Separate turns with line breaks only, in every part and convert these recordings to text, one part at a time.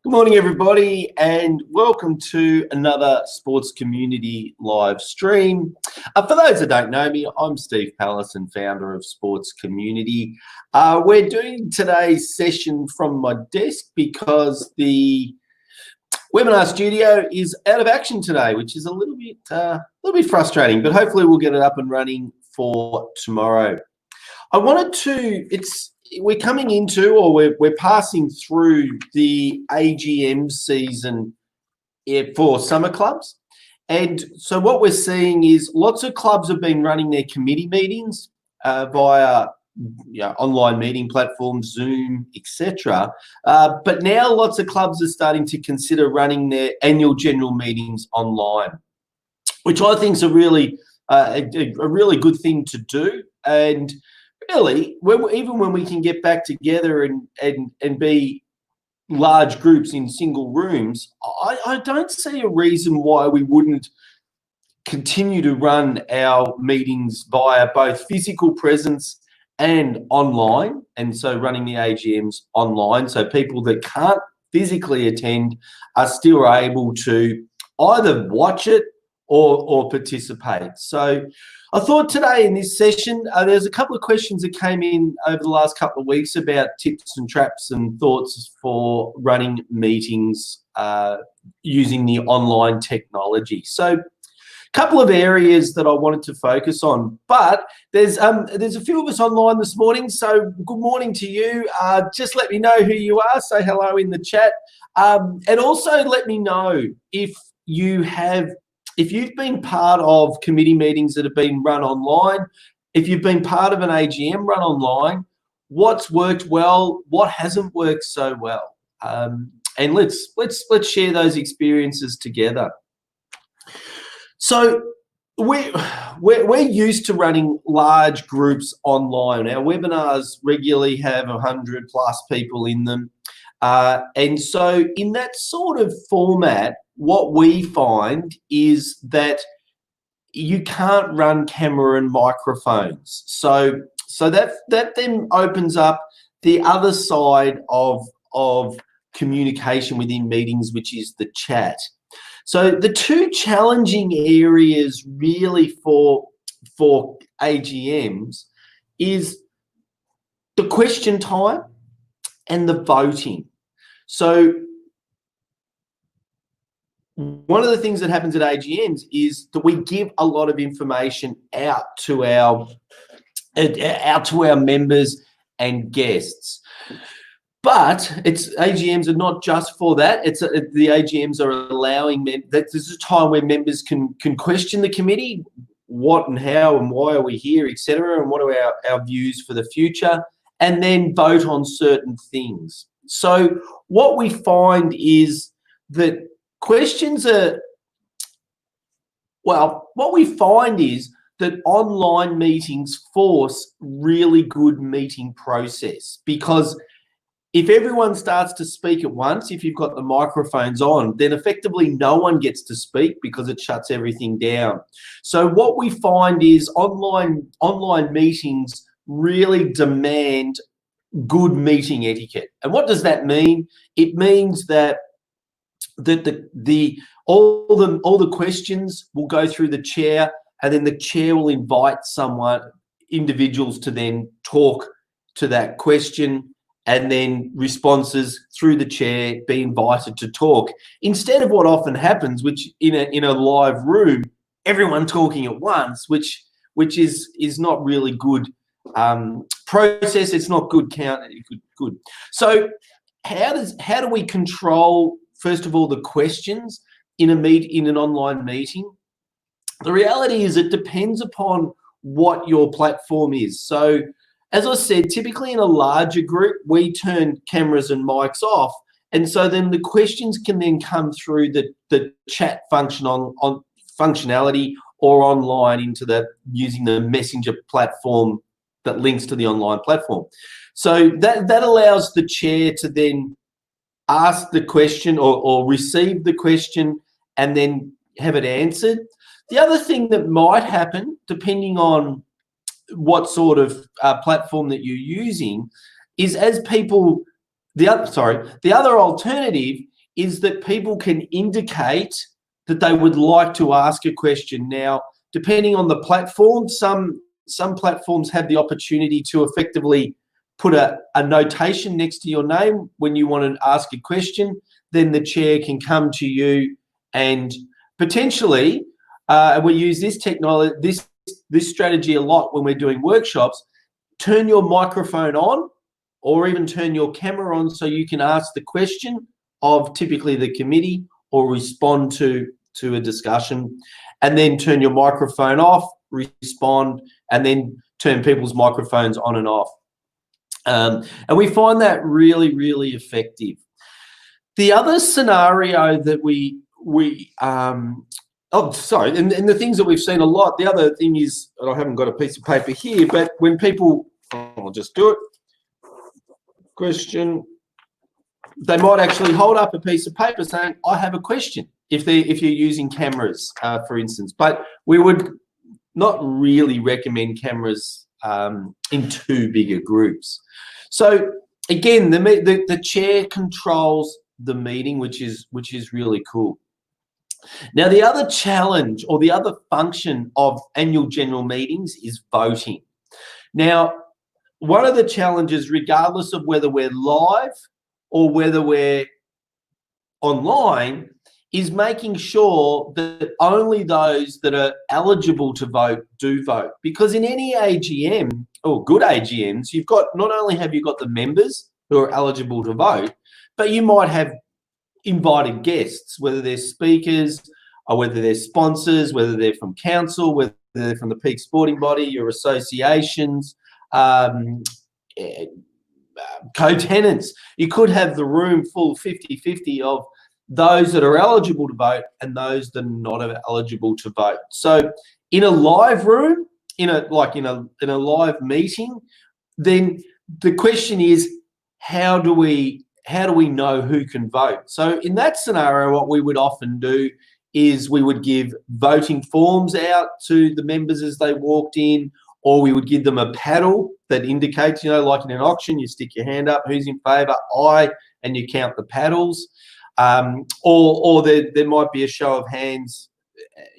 Good morning, everybody, and welcome to another Sports Community live stream. For those that don't know me, I'm Steve Pallison, founder of Sports Community. We're doing today's session from my desk because the webinar studio is out of action today, which is a little bit frustrating, but hopefully we'll get it up and running for tomorrow. We're coming into, or we're passing through the AGM season for summer clubs. And so what we're seeing is lots of clubs have been running their committee meetings via online meeting platforms, Zoom, etc. But now lots of clubs are starting to consider running their annual general meetings online, which I think is a really good thing to do. And really, even when we can get back together and be large groups in single rooms, I don't see a reason why we wouldn't continue to run our meetings via both physical presence and online. And so running the AGMs online, so people that can't physically attend are still able to either watch it or participate. So I thought today in this session, there's a couple of questions that came in over the last couple of weeks about tips and traps and thoughts for running meetings using the online technology. So a couple of areas that I wanted to focus on, but there's a few of us online this morning, so good morning to you. Just let me know who you are, say hello in the chat, and also let me know if you've been part of committee meetings that have been run online, if you've been part of an AGM run online, what's worked well, what hasn't worked so well, and let's share those experiences together. So we're used to running large groups online. Our webinars regularly have 100+ people in them, and so in that sort of format, what we find is that you can't run camera and microphones. So that then opens up the other side of communication within meetings, which is the chat. So the two challenging areas really for AGMs is the question time and the voting. So one of the things that happens at AGMs is that we give a lot of information out to our members and guests. But AGMs are not just for that. The AGMs are allowing this is a time where members can question the committee, what and how and why are we here, etc., and what are our views for the future, and then vote on certain things. So what we find is that what we find is that online meetings force really good meeting process, because if everyone starts to speak at once, if you've got the microphones on, then effectively no one gets to speak because it shuts everything down. So what we find is online meetings really demand good meeting etiquette. And what does that mean? It means that all the questions will go through the chair, and then the chair will invite individuals to then talk to that question, and then responses through the chair be invited to talk, instead of what often happens, which in a live room, everyone talking at once, which is not really good process. It's not good good. So how do we control, first of all, the questions in an online meeting? The reality is it depends upon what your platform is. So as I said, typically in a larger group, we turn cameras and mics off. And so then the questions can then come through the chat function on functionality or online using the messenger platform that links to the online platform. So that allows the chair to then ask the question or receive the question and then have it answered. The other thing that might happen, depending on what sort of platform that you're using, is the other alternative is that people can indicate that they would like to ask a question. Now, depending on the platform, some platforms have the opportunity to effectively put a notation next to your name when you want to ask a question. Then the chair can come to you and potentially, we use this technology, this strategy a lot when we're doing workshops. Turn your microphone on, or even turn your camera on, so you can ask the question of typically the committee or respond to a discussion, and then turn your microphone off, respond, and then turn people's microphones on and off. And we find that really, really effective. The other scenario that and the things that we've seen a lot, the other thing is, and I haven't got a piece of paper here, but when people, I'll just do it, question, they might actually hold up a piece of paper saying, I have a question, if you're using cameras, for instance. But we would not really recommend cameras in too big a groups. So again, the chair controls the meeting, which is really cool. Now, the other challenge or the other function of annual general meetings is voting. Now, one of the challenges, regardless of whether we're live or whether we're online, is making sure that only those that are eligible to vote do vote. Because in any AGM, or good AGMs, you've got, not only have you got the members who are eligible to vote, but you might have invited guests, whether they're speakers or whether they're sponsors, whether they're from council, whether they're from the peak sporting body, your associations, co-tenants. You could have the room full 50-50 of those that are eligible to vote and those that are not eligible to vote. So in a live room, in a live meeting, then the question is, how do we know who can vote? So in that scenario, what we would often do is we would give voting forms out to the members as they walked in, or we would give them a paddle that indicates, like in an auction, you stick your hand up, who's in favour, aye, and you count the paddles. Or there might be a show of hands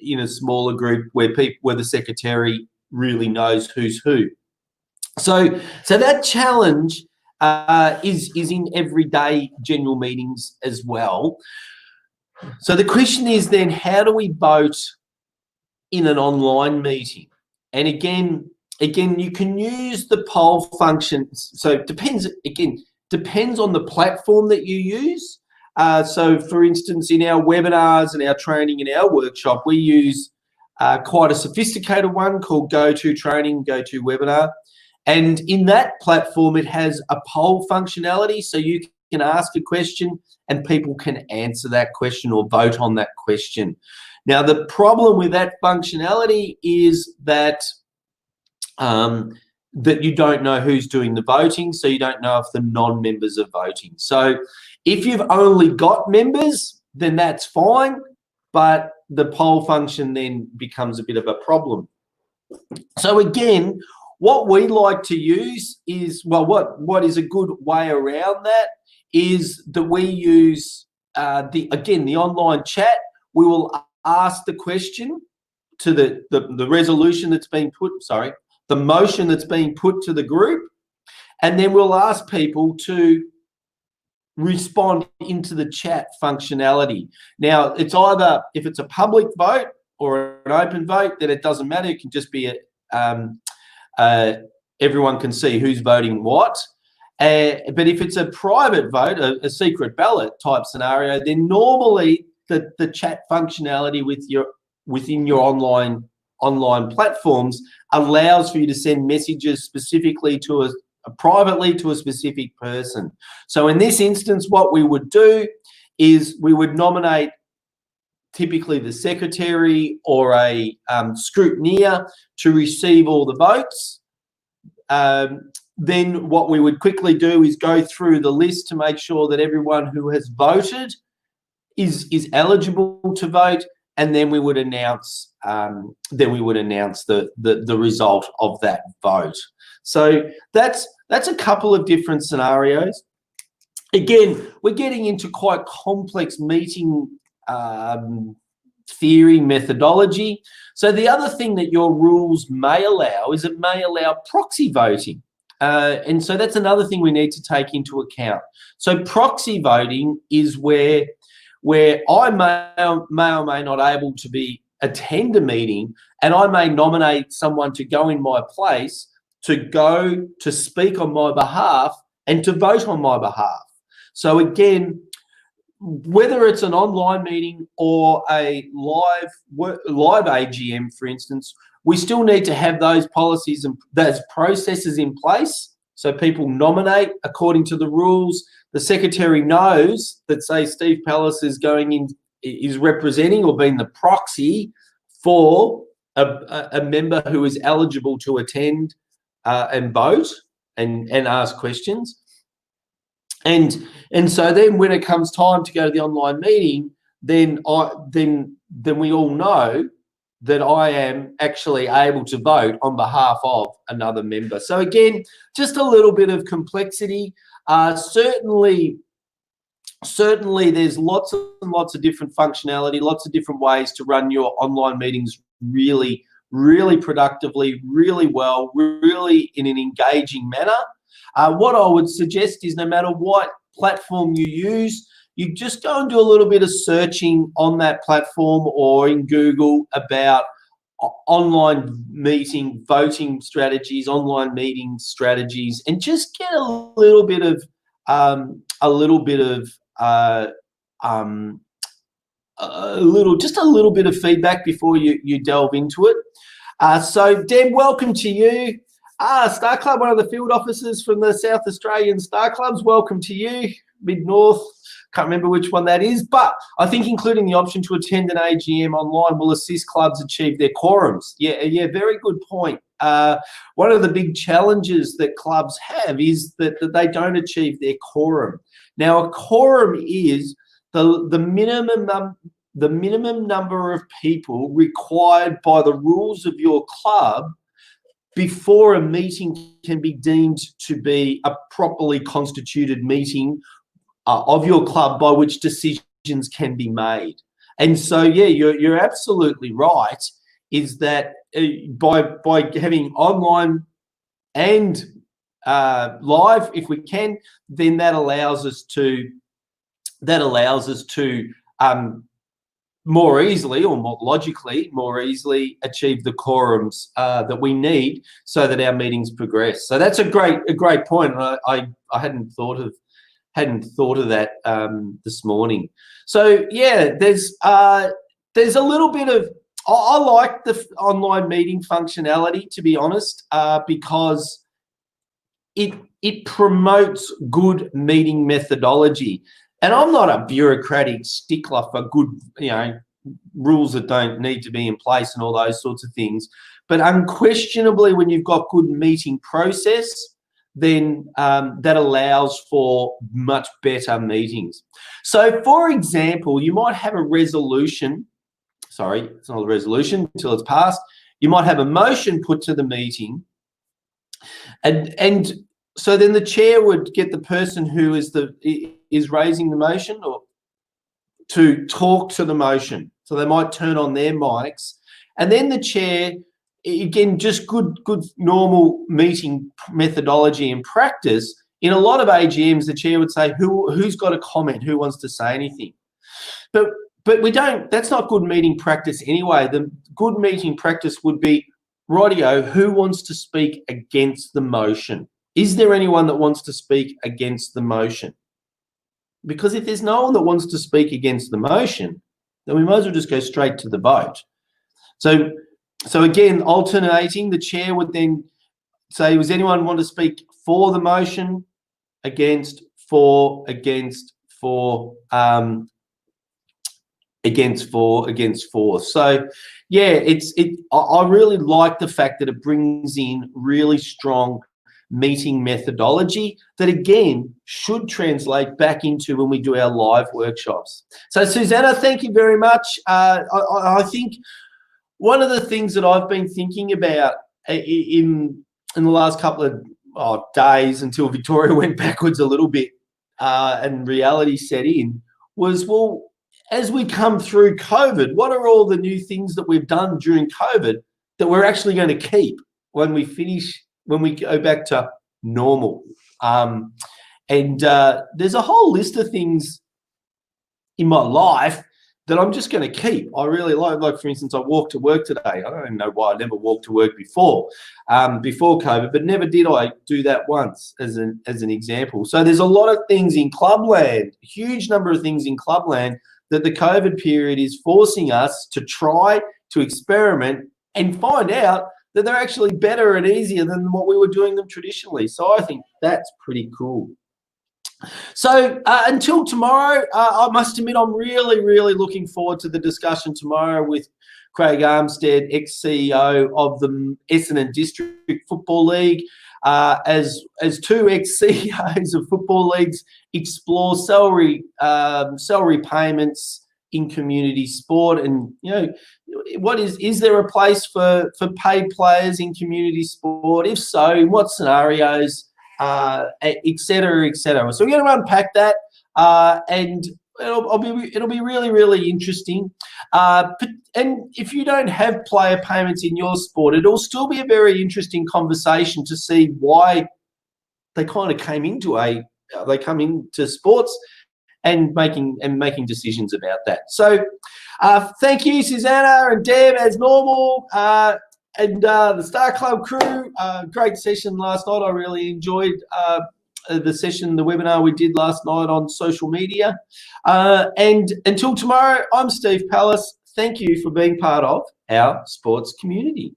in a smaller group where the secretary really knows who's who. So that challenge is in everyday general meetings as well. So the question is then, how do we vote in an online meeting? And again, you can use the poll function. So it depends on the platform that you use. So for instance, in our webinars and our training and our workshop, we use quite a sophisticated one called GoToTraining, GoToWebinar. And in that platform, it has a poll functionality, so you can ask a question and people can answer that question or vote on that question. Now, the problem with that functionality is that that you don't know who's doing the voting, so you don't know if the non-members are voting. So if you've only got members, then that's fine, but the poll function then becomes a bit of a problem. So again, what we like to use is, well, what is a good way around that is that we use the online chat. We will ask the question to the resolution that's being put, the motion that's being put to the group, and then we'll ask people to respond into the chat functionality. Now, it's either, if it's a public vote or an open vote, then it doesn't matter. It can just be everyone can see who's voting what. But if it's a private vote, a secret ballot type scenario, then normally the chat functionality within your online platforms allows for you to send messages specifically to privately to a specific person. So in this instance, what we would do is we would nominate typically the secretary or a scrutineer to receive all the votes. Then what we would quickly do is go through the list to make sure that everyone who has voted is eligible to vote, and then we would announce the result of that vote. So that's a couple of different scenarios. again, we're getting into quite complex meeting theory methodology. So the other thing that your rules may allow is it may allow proxy voting. And so that's another thing we need to take into account. So proxy voting is where I may or may not able to attend a meeting, and I may nominate someone to go in my place to go to speak on my behalf and to vote on my behalf. So again, whether it's an online meeting or a live AGM, for instance, we still need to have those policies and those processes in place. So people nominate according to the rules. The secretary knows that, say, Steve Pallas is representing or being the proxy for a member who is eligible to attend and vote and ask questions. And so then when it comes time to go to the online meeting, then we all know that I am actually able to vote on behalf of another member. So again, just a little bit of complexity. Certainly there's lots and lots of different functionality, lots of different ways to run your online meetings really, really productively, really well, really in an engaging manner. What I would suggest is no matter what platform you use, you just go and do a little bit of searching on that platform or in Google about online meeting voting strategies, online meeting strategies, and just get a little bit of feedback before you delve into it. So Deb, welcome to you. Star Club, one of the field officers from the South Australian Star Clubs, welcome to you. Mid-North, can't remember which one that is, but I think including the option to attend an AGM online will assist clubs achieve their quorums. Yeah, very good point. One of the big challenges that clubs have is that they don't achieve their quorum. Now, a quorum is the minimum number of people required by the rules of your club before a meeting can be deemed to be a properly constituted meeting of your club by which decisions can be made. And so, yeah, you're absolutely right, is that by having online and live, if we can, then that allows us to more easily or more logically, more easily achieve the quorums that we need so that our meetings progress. So that's a great point. I hadn't thought of that this morning. So yeah, there's a little bit of I like the online meeting functionality, to be honest, because it promotes good meeting methodology. And I'm not a bureaucratic stickler for good, rules that don't need to be in place and all those sorts of things. But unquestionably, when you've got good meeting process, then that allows for much better meetings. So, for example, you might have a resolution. Sorry, it's not a resolution until it's passed. You might have a motion put to the meeting, and so then the chair would get the person who is raising the motion or to talk to the motion. So they might turn on their mics, and then the chair, again, just good normal meeting methodology and practice. In a lot of AGMs, the chair would say, who's got a comment, who wants to say anything? But we don't, that's not good meeting practice anyway. The good meeting practice would be, rightio, who wants to speak against the motion? Is there anyone that wants to speak against the motion? Because if there's no one that wants to speak against the motion, then we might as well just go straight to the vote. So again, alternating, the chair would then say, does anyone want to speak for the motion, against, for, against, for, against, for, against, for. So yeah, I really like the fact that it brings in really strong meeting methodology that, again, should translate back into when we do our live workshops. So Susanna, thank you very much. I think one of the things that I've been thinking about in the last couple of days until Victoria went backwards a little bit and reality set in was, well, as we come through COVID, what are all the new things that we've done during COVID that we're actually going to keep when we go back to normal? And there's a whole list of things in my life that I'm just going to keep. I really like, for instance, I walked to work today. I don't even know why I never walked to work before COVID, but never did I do that once as an example. So there's a lot of things in Clubland, a huge number of things in Clubland that the COVID period is forcing us to try, to experiment and find out that they're actually better and easier than what we were doing them traditionally. So I think that's pretty cool. So until tomorrow, I must admit I'm really, really looking forward to the discussion tomorrow with Craig Armstead, ex-CEO of the Essendon District Football League, as two ex-CEOs of football leagues explore salary payments in community sport, and what is there a place for paid players in community sport? If so, in what scenarios? Et cetera, et cetera. So we're going to unpack that, and it'll be really, really interesting. And if you don't have player payments in your sport, it'll still be a very interesting conversation to see why they kind of came into sports and making decisions about that. So thank you, Susanna and Deb, as normal. And the Star Club crew, great session last night. I really enjoyed the webinar we did last night on social media. And until tomorrow, I'm Steve Pallas. Thank you for being part of our sports community.